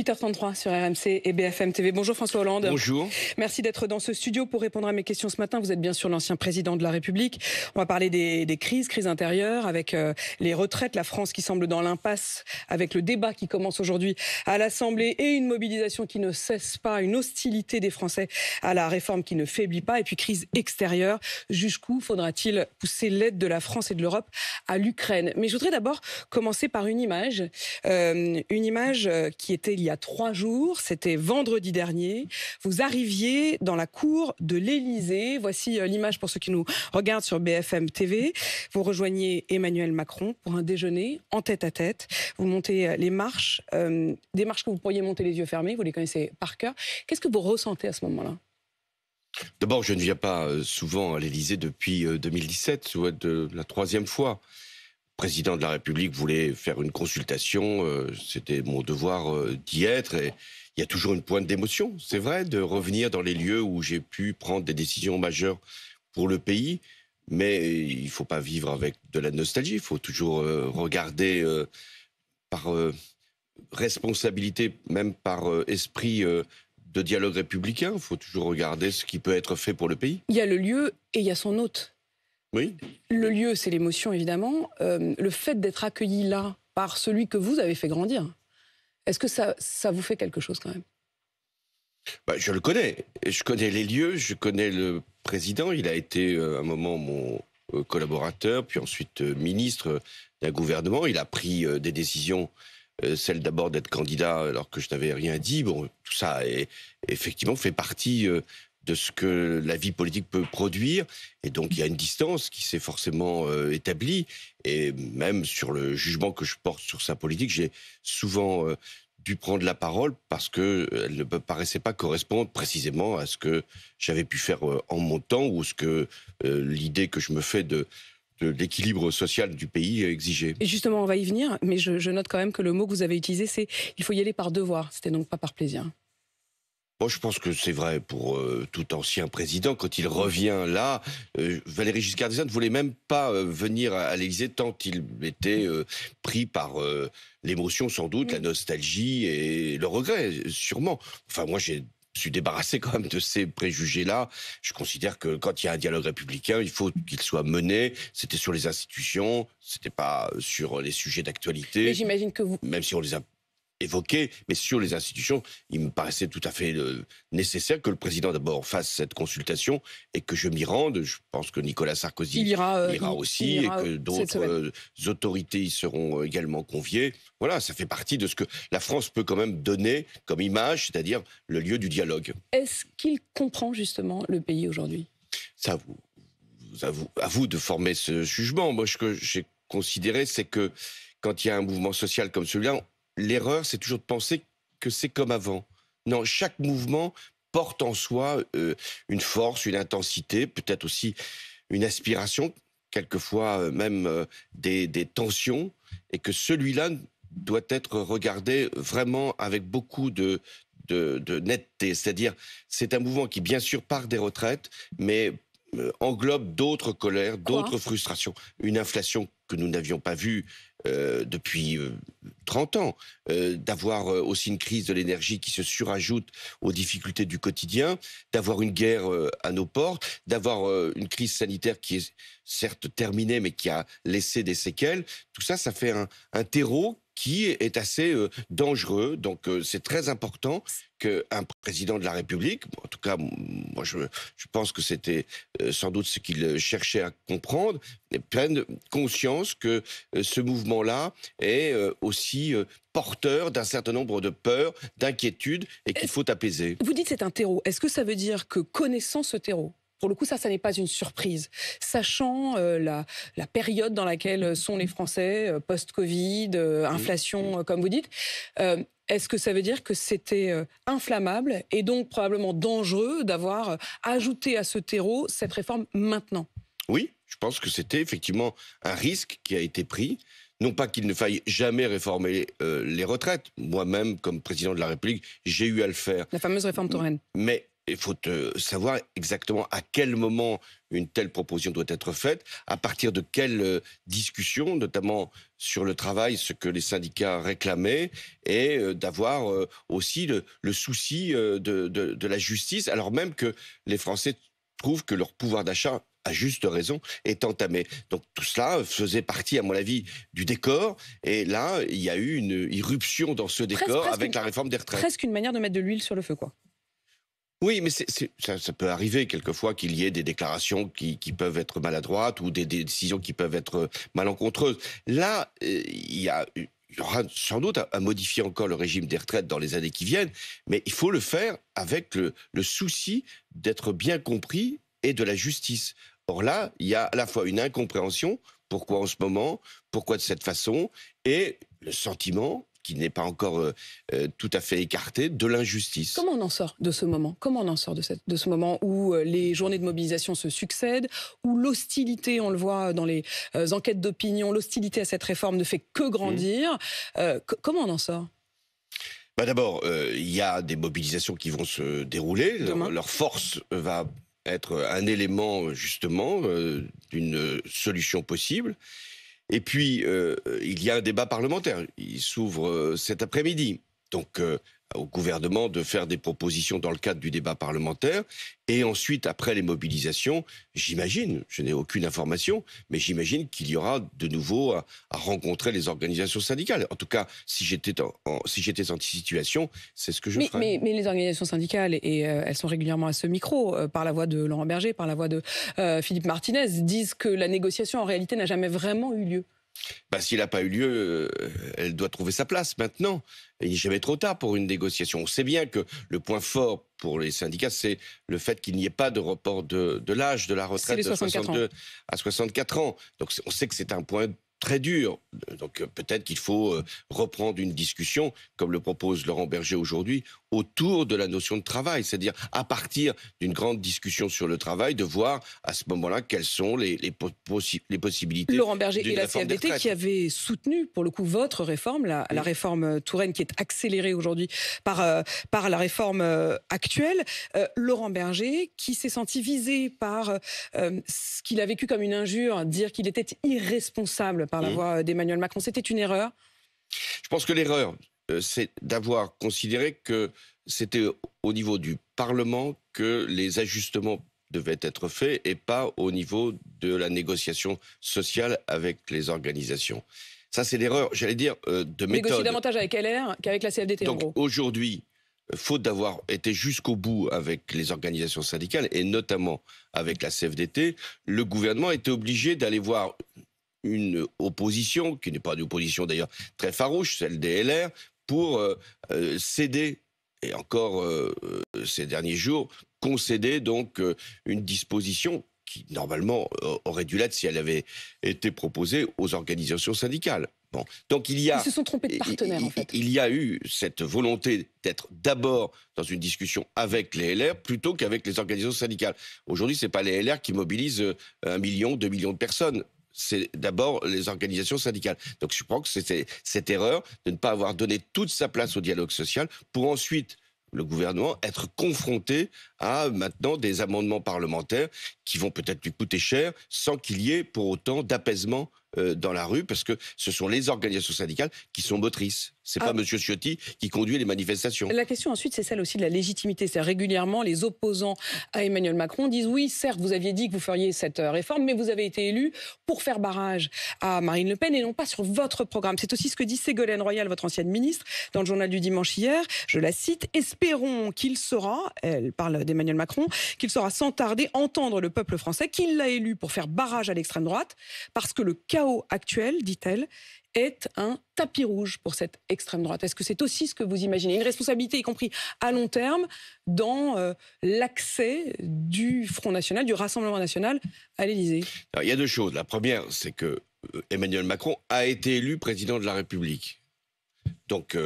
8h33 sur RMC et BFM TV. Bonjour François Hollande. Bonjour. Merci d'être dans ce studio pour répondre à mes questions ce matin. Vous êtes bien sûr l'ancien président de la République. On va parler des crises intérieures avec les retraites, la France qui semble dans l'impasse avec le débat qui commence aujourd'hui à l'Assemblée et une mobilisation qui ne cesse pas, une hostilité des Français à la réforme qui ne faiblit pas. Et puis crise extérieure, jusqu'où faudra-t-il pousser l'aide de la France et de l'Europe à l'Ukraine? Mais je voudrais d'abord commencer par une image qui était il y a 3 jours, c'était vendredi dernier. Vous arriviez dans la cour de l'Élysée. Voici l'image pour ceux qui nous regardent sur BFM TV. Vous rejoignez Emmanuel Macron pour un déjeuner en tête-à-tête. Vous montez les marches, des marches que vous pourriez monter les yeux fermés, vous les connaissez par cœur. Qu'est-ce que vous ressentez à ce moment-là? D'abord, je ne viens pas souvent à l'Élysée depuis 2017, soit de la 3e fois. Le président de la République voulait faire une consultation, c'était mon devoir d'y être. Et il y a toujours une pointe d'émotion, c'est vrai, de revenir dans les lieux où j'ai pu prendre des décisions majeures pour le pays. Mais il ne faut pas vivre avec de la nostalgie, il faut toujours regarder par responsabilité, même par esprit de dialogue républicain. Il faut toujours regarder ce qui peut être fait pour le pays. Il y a le lieu et il y a son hôte. Oui. Le lieu, c'est l'émotion, évidemment. Le fait d'être accueilli là, par celui que vous avez fait grandir, est-ce que ça vous fait quelque chose quand même? Je le connais. Je connais les lieux, je connais le président. Il a été à un moment mon collaborateur, puis ensuite ministre d'un gouvernement. Il a pris des décisions, celle d'abord d'être candidat alors que je n'avais rien dit. Bon, tout ça effectivement fait partie de ce que la vie politique peut produire. Et donc, il y a une distance qui s'est forcément établie. Et même sur le jugement que je porte sur sa politique, j'ai souvent dû prendre la parole parce qu'elle ne me paraissait pas correspondre précisément à ce que j'avais pu faire en mon temps ou ce que l'idée que je me fais de l'équilibre social du pays exigeait. Et justement, on va y venir, mais je note quand même que le mot que vous avez utilisé, c'est « il faut y aller par devoir ». C'était donc pas par plaisir. Moi, je pense que c'est vrai pour tout ancien président. Quand il revient là, Valéry Giscard d'Estaing ne voulait même pas venir à l'Élysée tant il était pris par l'émotion, sans doute, la nostalgie et le regret, sûrement. Enfin, moi, je suis débarrassé quand même de ces préjugés-là. Je considère que quand il y a un dialogue républicain, il faut qu'il soit mené. C'était sur les institutions, c'était pas sur les sujets d'actualité. Mais j'imagine que vous... Même si on les a évoqué, mais sur les institutions, il me paraissait tout à fait nécessaire que le président d'abord fasse cette consultation et que je m'y rende. Je pense que Nicolas Sarkozy ira aussi et que d'autres autorités y seront également conviées. Voilà, ça fait partie de ce que la France peut quand même donner comme image, c'est-à-dire le lieu du dialogue. Est-ce qu'il comprend justement le pays aujourd'hui? Ça, à vous de former ce jugement. Moi, ce que j'ai considéré, c'est que quand il y a un mouvement social comme celui-là, l'erreur, c'est toujours de penser que c'est comme avant. Non, chaque mouvement porte en soi une force, une intensité, peut-être aussi une aspiration, quelquefois même des tensions, et que celui-là doit être regardé vraiment avec beaucoup de netteté. C'est-à-dire, c'est un mouvement qui, bien sûr, part des retraites, mais englobe d'autres colères, d'autres frustrations. Une inflation que nous n'avions pas vue depuis 30 ans, d'avoir aussi une crise de l'énergie qui se surajoute aux difficultés du quotidien, d'avoir une guerre à nos portes, d'avoir une crise sanitaire qui est certes terminée mais qui a laissé des séquelles. Tout ça, ça fait un terreau qui est assez dangereux. Donc c'est très important qu'un président de la République, en tout cas moi je pense que c'était sans doute ce qu'il cherchait à comprendre, prenne conscience que ce mouvement-là est aussi porteur d'un certain nombre de peurs, d'inquiétudes et qu'il faut apaiser. Vous dites c'est un terreau. Est-ce que ça veut dire que connaissant ce terreau, pour le coup, ça n'est pas une surprise. Sachant la période dans laquelle sont les Français, post-Covid, inflation, comme vous dites, est-ce que ça veut dire que c'était inflammable et donc probablement dangereux d'avoir ajouté à ce terreau cette réforme maintenant? Oui, je pense que c'était effectivement un risque qui a été pris. Non pas qu'il ne faille jamais réformer les retraites. Moi-même, comme président de la République, j'ai eu à le faire. La fameuse réforme Touraine. Mais il faut savoir exactement à quel moment une telle proposition doit être faite, à partir de quelle discussion, notamment sur le travail, ce que les syndicats réclamaient, et d'avoir aussi le souci de la justice, alors même que les Français trouvent que leur pouvoir d'achat, à juste raison, est entamé. Donc tout cela faisait partie, à mon avis, du décor. Et là, il y a eu une irruption dans ce décor avec la réforme des retraites. Presque une manière de mettre de l'huile sur le feu, quoi. Oui, mais ça peut arriver quelquefois qu'il y ait des déclarations qui peuvent être maladroites ou des décisions qui peuvent être malencontreuses. Là, il y aura sans doute à modifier encore le régime des retraites dans les années qui viennent, mais il faut le faire avec le souci d'être bien compris et de la justice. Or là, il y a à la fois une incompréhension, pourquoi en ce moment, pourquoi de cette façon, et le sentiment qui n'est pas encore tout à fait écarté, de l'injustice. Comment on en sort de ce moment? Comment on en sort de ce moment où les journées de mobilisation se succèdent, où l'hostilité, on le voit dans les enquêtes d'opinion, l'hostilité à cette réforme ne fait que grandir. Comment on en sort? Bah d'abord, il y a des mobilisations qui vont se dérouler. Leur force va être un élément, justement, d'une solution possible. Et puis, il y a un débat parlementaire. Il s'ouvre cet après-midi. Donc, au gouvernement de faire des propositions dans le cadre du débat parlementaire. Et ensuite, après les mobilisations, j'imagine, je n'ai aucune information, mais j'imagine qu'il y aura de nouveau à rencontrer les organisations syndicales. En tout cas, si j'étais en cette situation, c'est ce que je ferais. Mais les organisations syndicales, et elles sont régulièrement à ce micro, par la voix de Laurent Berger, par la voix de Philippe Martinez, disent que la négociation, en réalité, n'a jamais vraiment eu lieu. Bah, s'il n'a pas eu lieu, elle doit trouver sa place maintenant. Il n'est jamais trop tard pour une négociation. On sait bien que le point fort pour les syndicats, c'est le fait qu'il n'y ait pas de report de l'âge de la retraite de 62 à 64 ans. Donc on sait que c'est un point très dur. Donc peut-être qu'il faut reprendre une discussion, comme le propose Laurent Berger aujourd'hui, autour de la notion de travail. C'est-à-dire, à partir d'une grande discussion sur le travail, de voir à ce moment-là quelles sont les possibilités. Laurent Berger et la CFDT qui avait soutenu, pour le coup, votre réforme, la réforme Touraine, qui est accélérée aujourd'hui par la réforme actuelle. Laurent Berger, qui s'est senti visé par ce qu'il a vécu comme une injure, dire qu'il était irresponsable par la voix d'Emmanuel Macron. C'était une erreur? Je pense que l'erreur, c'est d'avoir considéré que c'était au niveau du Parlement que les ajustements devaient être faits et pas au niveau de la négociation sociale avec les organisations. Ça, c'est l'erreur, j'allais dire, de méthode. Négocier davantage avec LR qu'avec la CFDT, en gros. Donc aujourd'hui, faute d'avoir été jusqu'au bout avec les organisations syndicales, et notamment avec la CFDT, le gouvernement était obligé d'aller voir une opposition, qui n'est pas une opposition d'ailleurs très farouche, celle des LR, pour céder, et encore ces derniers jours, concéder donc une disposition qui normalement aurait dû l'être si elle avait été proposée aux organisations syndicales. Bon. Donc ils se sont trompés de partenaire, en fait. Il y a eu cette volonté d'être d'abord dans une discussion avec les LR plutôt qu'avec les organisations syndicales. Aujourd'hui, c'est pas les LR qui mobilisent 1 million, 2 millions de personnes. C'est d'abord les organisations syndicales. Donc je crois que c'était cette erreur de ne pas avoir donné toute sa place au dialogue social pour ensuite le gouvernement être confronté à maintenant des amendements parlementaires qui vont peut-être lui coûter cher sans qu'il y ait pour autant d'apaisement dans la rue, parce que ce sont les organisations syndicales qui sont motrices. C'est pas M. Ciotti qui conduit les manifestations. La question ensuite, c'est celle aussi de la légitimité. C'est régulièrement les opposants à Emmanuel Macron disent oui, certes, vous aviez dit que vous feriez cette réforme, mais vous avez été élu pour faire barrage à Marine Le Pen et non pas sur votre programme. C'est aussi ce que dit Ségolène Royal, votre ancienne ministre, dans le journal du dimanche hier. Je la cite: espérons qu'il saura, elle parle d'Emmanuel Macron, qu'il saura sans tarder entendre le peuple français, qu'il l'a élu pour faire barrage à l'extrême droite, parce que le chaos actuel, dit-elle, est un tapis rouge pour cette extrême droite. Est-ce que c'est aussi ce que vous imaginez? Une responsabilité, y compris à long terme, dans l'accès du Front National, du Rassemblement National à l'Élysée? Il y a deux choses. La première, c'est que Emmanuel Macron a été élu président de la République. Donc,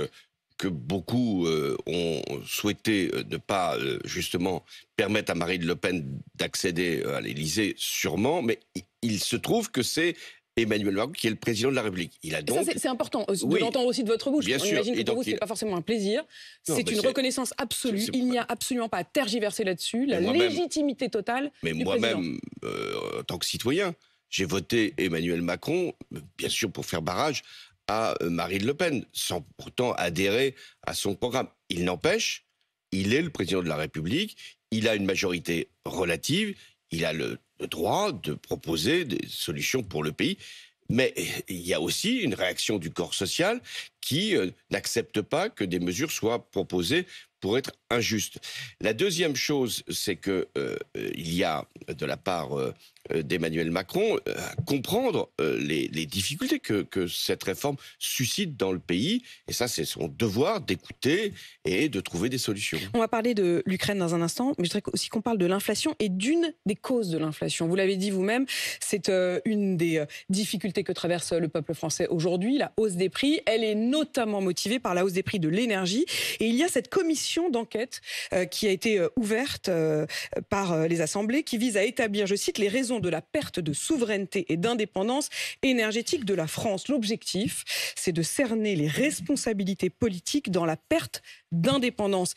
que beaucoup ont souhaité ne pas, justement, permettre à Marine Le Pen d'accéder à l'Élysée, sûrement, mais il se trouve que c'est Emmanuel Macron, qui est le président de la République. Il a donc... C'est important de l'entendre aussi de votre bouche. Bien On sûr. imagine que pour vous, ce n'est pas forcément un plaisir. C'est une reconnaissance absolue. Il n'y a absolument pas à tergiverser là-dessus. La légitimité totale du président. Mais moi-même, en tant que citoyen, j'ai voté Emmanuel Macron, bien sûr, pour faire barrage à Marine Le Pen, sans pourtant adhérer à son programme. Il n'empêche, il est le président de la République, il a une majorité relative, il a le droit de proposer des solutions pour le pays. Mais il y a aussi une réaction du corps social qui n'accepte pas que des mesures soient proposées pour être injustes. La deuxième chose, c'est que il y a de la part d'Emmanuel Macron à comprendre les difficultés que cette réforme suscite dans le pays. Et ça, c'est son devoir d'écouter et de trouver des solutions. On va parler de l'Ukraine dans un instant, mais je voudrais aussi qu'on parle de l'inflation et d'une des causes de l'inflation. Vous l'avez dit vous-même, c'est une des difficultés que traverse le peuple français aujourd'hui, la hausse des prix. Elle est notamment motivée par la hausse des prix de l'énergie. Et il y a cette commission d'enquête qui a été ouverte par les assemblées qui vise à établir, je cite, les raisons de la perte de souveraineté et d'indépendance énergétique de la France. L'objectif, c'est de cerner les responsabilités politiques dans la perte d'indépendance.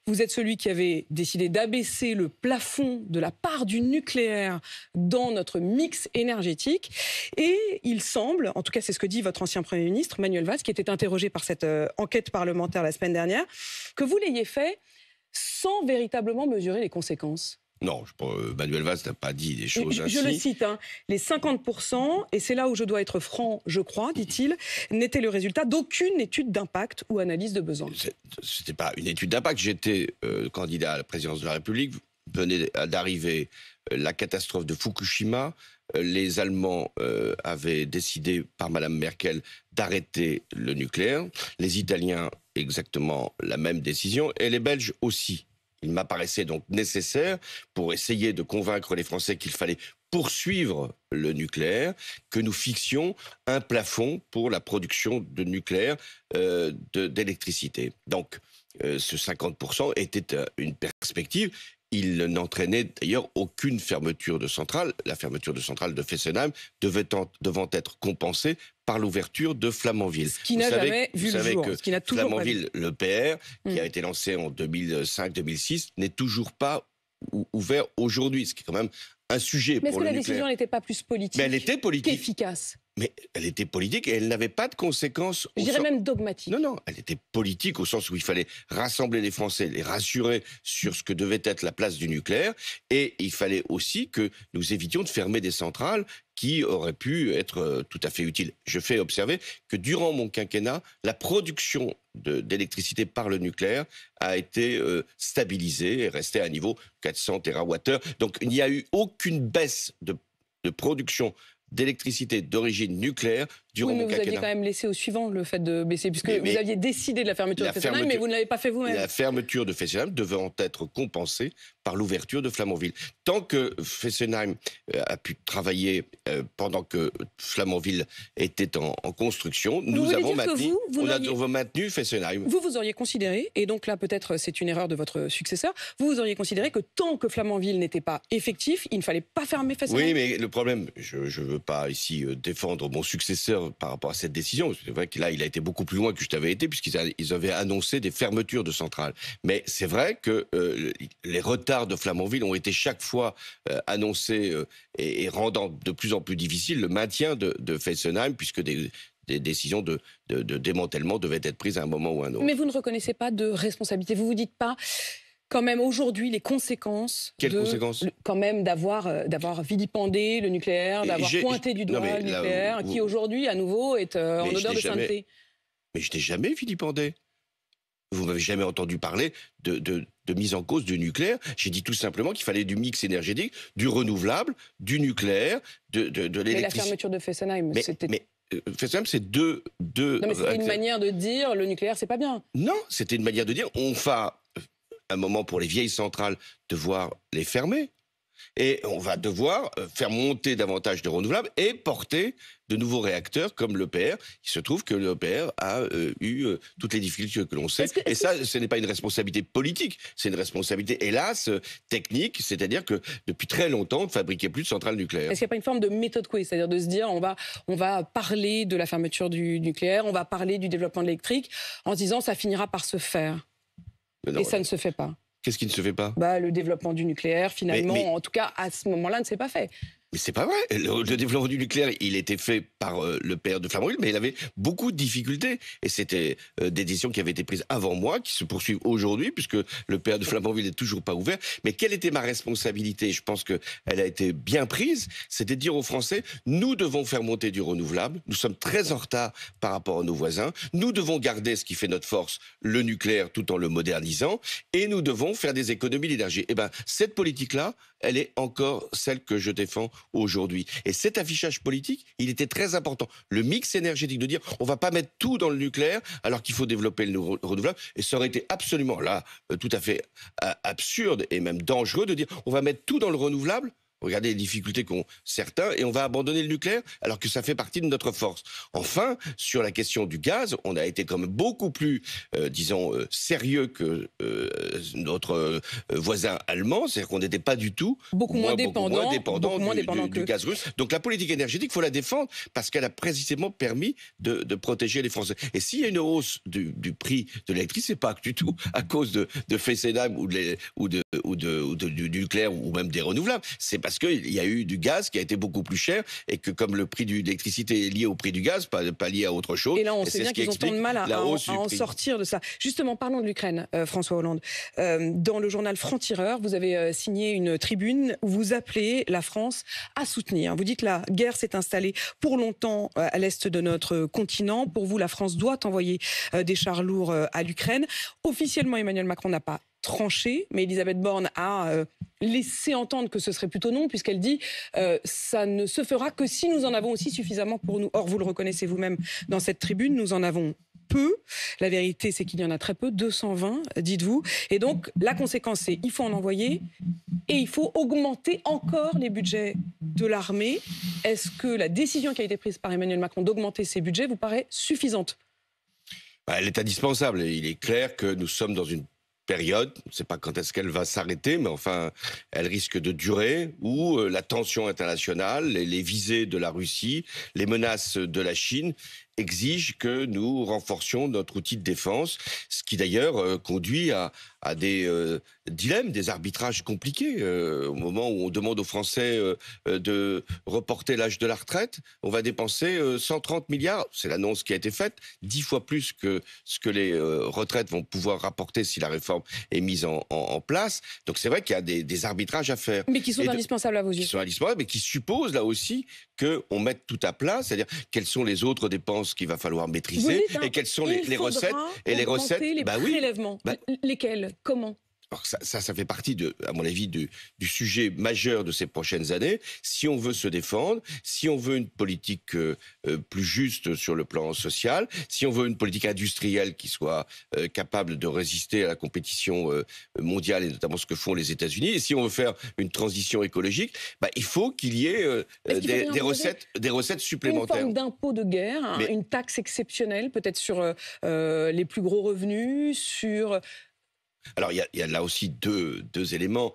Vous êtes celui qui avait décidé d'abaisser le plafond de la part du nucléaire dans notre mix énergétique. Et il semble, en tout cas c'est ce que dit votre ancien Premier ministre, Manuel Valls, qui était interrogé par cette enquête parlementaire la semaine dernière, que vous l'ayez fait sans véritablement mesurer les conséquences. Non, Manuel Valls n'a pas dit des choses ainsi. Je le cite, les 50%, et c'est là où je dois être franc, je crois, dit-il, n'était le résultat d'aucune étude d'impact ou analyse de besoin. C'était pas une étude d'impact. J'étais candidat à la présidence de la République. Venait d'arriver la catastrophe de Fukushima. Les Allemands avaient décidé par Madame Merkel d'arrêter le nucléaire. Les Italiens, exactement la même décision. Et les Belges aussi. Il m'apparaissait donc nécessaire, pour essayer de convaincre les Français qu'il fallait poursuivre le nucléaire, que nous fixions un plafond pour la production de nucléaire d'électricité. Donc, ce 50% était une perspective. Il n'entraînait d'ailleurs aucune fermeture de centrale. La fermeture de centrale de Fessenheim devant être compensée par l'ouverture de Flamanville. Ce qui n'a jamais vu le jour. Ce qui n'a toujours Flamanville, le PR, qui a été lancé en 2005-2006, n'est toujours pas ouvert aujourd'hui, ce qui est quand même un sujet pour le nucléaire. Mais est-ce que la décision n'était pas plus politique qu'efficace ? Mais elle était politique et elle n'avait pas de conséquences. Je dirais même dogmatique. Non, elle était politique au sens où il fallait rassembler les Français, les rassurer sur ce que devait être la place du nucléaire. Et il fallait aussi que nous évitions de fermer des centrales qui auraient pu être tout à fait utiles. Je fais observer que durant mon quinquennat, la production d'électricité par le nucléaire a été stabilisée et restée à un niveau 400 TWh. Donc il n'y a eu aucune baisse de production d'électricité d'origine nucléaire durant mon quinquennat. Vous aviez quand même laissé au suivant le fait de baisser, puisque vous aviez décidé de la fermeture de Fessenheim, mais vous ne l'avez pas fait vous-même. La fermeture de Fessenheim devant être compensée par l'ouverture de Flamanville. Tant que Fessenheim a pu travailler pendant que Flamanville était en construction, nous avons maintenu Fessenheim. Vous auriez considéré, et donc là peut-être c'est une erreur de votre successeur, vous auriez considéré que tant que Flamanville n'était pas effectif, il ne fallait pas fermer Fessenheim. Oui, mais le problème, je ne veux pas ici défendre mon successeur par rapport à cette décision. C'est vrai que là, il a été beaucoup plus loin que je t'avais été, puisqu'ils avaient annoncé des fermetures de centrales. Mais c'est vrai que les retards de Flamanville ont été chaque fois annoncés et rendant de plus en plus difficile le maintien de Fessenheim, puisque des décisions de démantèlement devaient être prises à un moment ou à un autre. Mais vous ne reconnaissez pas de responsabilité. Vous vous dites pas... Quand même aujourd'hui les conséquences. Quelles conséquences ? Quand même d'avoir vilipendé le nucléaire, d'avoir pointé du doigt le nucléaire, qui aujourd'hui à nouveau est en odeur de sainteté. Mais je n'ai jamais vilipendé. Vous m'avez jamais entendu parler de mise en cause du nucléaire. J'ai dit tout simplement qu'il fallait du mix énergétique, du renouvelable, du nucléaire, de l'électricité. Mais la fermeture de Fessenheim, c'était... Fessenheim, c'est deux... Non, mais c'était une manière de dire le nucléaire, c'est pas bien. Non, c'était une manière de dire on va... un moment pour les vieilles centrales devoir les fermer. Et on va devoir faire monter davantage de renouvelables et porter de nouveaux réacteurs comme l'EPR. Il se trouve que l'EPR a eu toutes les difficultés que l'on sait. Et ça, ce n'est pas une responsabilité politique, c'est une responsabilité, hélas, technique. C'est-à-dire que depuis très longtemps, on ne fabriquait plus de centrales nucléaires. Est-ce qu'il n'y a pas une forme de méthode Coué, c'est-à-dire de se dire on va parler de la fermeture du nucléaire, on va parler du développement de l'électrique, en se disant ça finira par se faire. Non, et ça ne se fait pas. Qu'est-ce qui ne se fait pas? Le développement du nucléaire, finalement, en tout cas, à ce moment-là, ne s'est pas fait. Mais c'est pas vrai. Le développement du nucléaire, il était fait par le père de Flamanville, mais il avait beaucoup de difficultés. Et c'était des décisions qui avaient été prises avant moi, qui se poursuivent aujourd'hui, puisque le père de Flamanville n'est toujours pas ouvert. Mais quelle était ma responsabilité? Je pense qu'elle a été bien prise. C'était de dire aux Français, nous devons faire monter du renouvelable. Nous sommes très en retard par rapport à nos voisins. Nous devons garder ce qui fait notre force, le nucléaire, tout en le modernisant. Et nous devons faire des économies d'énergie. Eh bien, cette politique-là, elle est encore celle que je défends aujourd'hui. Et cet affichage politique, il était très important. Le mix énergétique, de dire on ne va pas mettre tout dans le nucléaire alors qu'il faut développer le renouvelable. Et ça aurait été absolument là, tout à fait absurde et même dangereux de dire on va mettre tout dans le renouvelable. Regardez les difficultés qu'ont certains et on va abandonner le nucléaire alors que ça fait partie de notre force. Enfin, sur la question du gaz, on a été quand même beaucoup plus, sérieux que notre voisin allemand. C'est-à-dire qu'on n'était pas du tout beaucoup moins dépendant du gaz russe. Donc la politique énergétique, il faut la défendre parce qu'elle a précisément permis de protéger les Français. Et s'il y a une hausse du prix de l'électricité, c'est pas du tout à cause de Fessenheim ou du nucléaire ou même des renouvelables. C'est parce qu'il y a eu du gaz qui a été beaucoup plus cher et que comme le prix de l'électricité est lié au prix du gaz, pas lié à autre chose. Et là, on sait bien qu'ils ont tant de mal à en sortir de ça. Justement, parlons de l'Ukraine, François Hollande. Dans le journal Franc-Tireur, vous avez signé une tribune où vous appelez la France à soutenir. Vous dites la guerre s'est installée pour longtemps à l'est de notre continent. Pour vous, la France doit envoyer des chars lourds à l'Ukraine. Officiellement, Emmanuel Macron n'a pas tranché, mais Elisabeth Borne a laissé entendre que ce serait plutôt non, puisqu'elle dit ça ne se fera que si nous en avons aussi suffisamment pour nous. Or, vous le reconnaissez vous-même dans cette tribune, nous en avons peu. La vérité, c'est qu'il y en a très peu, 220, dites-vous. Et donc, la conséquence, c'est qu'il faut en envoyer et il faut augmenter encore les budgets de l'armée. Est-ce que la décision qui a été prise par Emmanuel Macron d'augmenter ces budgets vous paraît suffisante? Elle est indispensable. Il est clair que nous sommes dans une période, on ne sait pas quand est-ce qu'elle va s'arrêter, mais enfin, elle risque de durer, où la tension internationale, les visées de la Russie, les menaces de la Chine exigent que nous renforcions notre outil de défense, ce qui d'ailleurs conduit à des dilemmes, des arbitrages compliqués. Au moment où on demande aux Français de reporter l'âge de la retraite, on va dépenser 130 milliards, c'est l'annonce qui a été faite, 10 fois plus que ce que les retraites vont pouvoir rapporter si la réforme est mise en place. Donc c'est vrai qu'il y a des arbitrages à faire. Mais qui sont indispensables à vos yeux. Qui sont indispensables, mais qui supposent là aussi qu'on mette tout à plat, c'est-à-dire quelles sont les autres dépenses qu'il va falloir maîtriser et quelles sont les recettes. Et les recettes, les prélèvements. Lesquels? Comment? Alors ça fait partie, à mon avis, du sujet majeur de ces prochaines années. Si on veut se défendre, si on veut une politique plus juste sur le plan social, si on veut une politique industrielle qui soit capable de résister à la compétition mondiale, et notamment ce que font les États-Unis, et si on veut faire une transition écologique, il faut qu'il y ait des recettes supplémentaires. Une forme d'impôt de guerre, une taxe exceptionnelle, peut-être sur les plus gros revenus, sur... Alors, il y a là aussi deux éléments.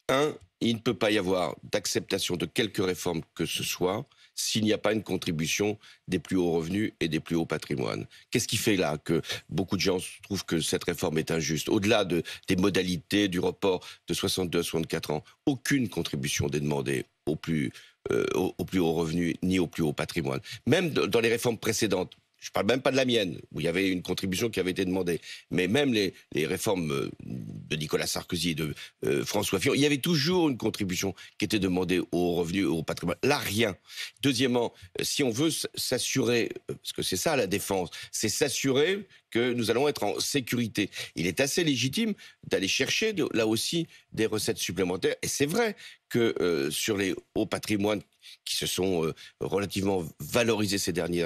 Un, il ne peut pas y avoir d'acceptation de quelque réforme que ce soit s'il n'y a pas une contribution des plus hauts revenus et des plus hauts patrimoines. Qu'est-ce qui fait là que beaucoup de gens trouvent que cette réforme est injuste? Au-delà des modalités du report de 62 à 64 ans, aucune contribution n'est demandée aux plus hauts revenus ni aux plus hauts patrimoines. Même dans les réformes précédentes, je ne parle même pas de la mienne, où il y avait une contribution qui avait été demandée. Mais même les réformes de Nicolas Sarkozy et de François Fillon, il y avait toujours une contribution qui était demandée aux revenus, au patrimoine. Là, rien. Deuxièmement, si on veut s'assurer, parce que c'est ça la défense, c'est s'assurer que nous allons être en sécurité. Il est assez légitime d'aller chercher, là aussi, des recettes supplémentaires. Et c'est vrai que sur les hauts patrimoines qui se sont relativement valorisés ces derniers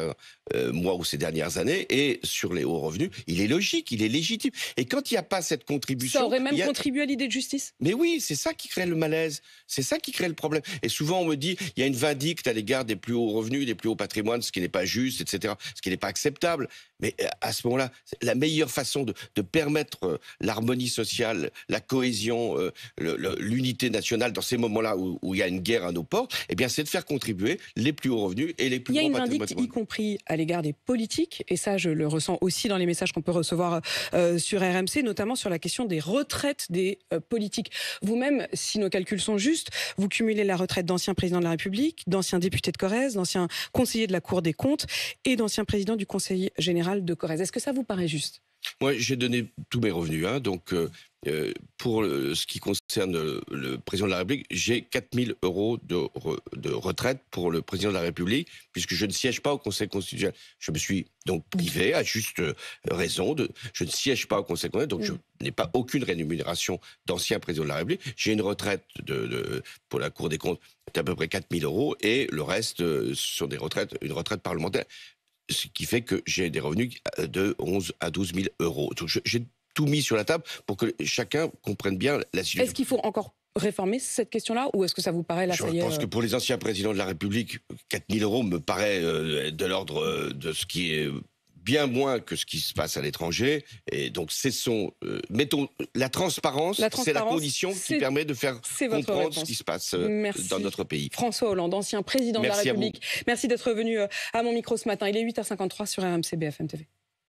mois ou ces dernières années, et sur les hauts revenus, il est logique, il est légitime. Et quand il n'y a pas cette contribution... Ça aurait même contribué à l'idée de justice? Mais oui, c'est ça qui crée le malaise, c'est ça qui crée le problème. Et souvent on me dit, il y a une vindicte à l'égard des plus hauts revenus, des plus hauts patrimoines, ce qui n'est pas juste, etc., ce qui n'est pas acceptable. Mais à ce moment-là, la meilleure façon de permettre l'harmonie sociale, la cohésion, l'unité nationale dans ces moments-là où il y a une guerre à nos portes, eh bien, c'est de faire contribuer les plus hauts revenus et les plus grands patrimoines. Il y a une vindicte, y compris à l'égard des politiques, et ça, je le ressens aussi dans les messages qu'on peut recevoir sur RMC, notamment sur la question des retraites des politiques. Vous-même, si nos calculs sont justes, vous cumulez la retraite d'anciens présidents de la République, d'anciens députés de Corrèze, d'anciens conseillers de la Cour des comptes et d'anciens présidents du Conseil général de Corrèze. Est-ce que ça vous paraît juste? Moi, j'ai donné tous mes revenus. Donc, pour ce qui concerne le président de la République, j'ai 4 000 € de retraite pour le président de la République, puisque je ne siège pas au Conseil constitutionnel. Je me suis donc privé, à juste raison, je ne siège pas au Conseil constitutionnel, donc je n'ai pas aucune rémunération d'ancien président de la République. J'ai une retraite pour la Cour des comptes d'à peu près 4 000 €, et le reste sur une retraite parlementaire. Ce qui fait que j'ai des revenus de 11 à 12 000 €. Donc j'ai tout mis sur la table pour que chacun comprenne bien la situation. Est-ce qu'il faut encore réformer cette question-là, ou est-ce que ça vous paraît là, ça y est, Je pense que pour les anciens présidents de la République, 4 000 € me paraît de l'ordre de ce qui est bien moins que ce qui se passe à l'étranger. Et donc, mettons, la transparence, c'est la condition qui permet de faire comprendre ce qui se passe dans notre pays. François Hollande, ancien président de la République. Merci d'être venu à mon micro ce matin. Il est 8h53 sur RMC BFM TV.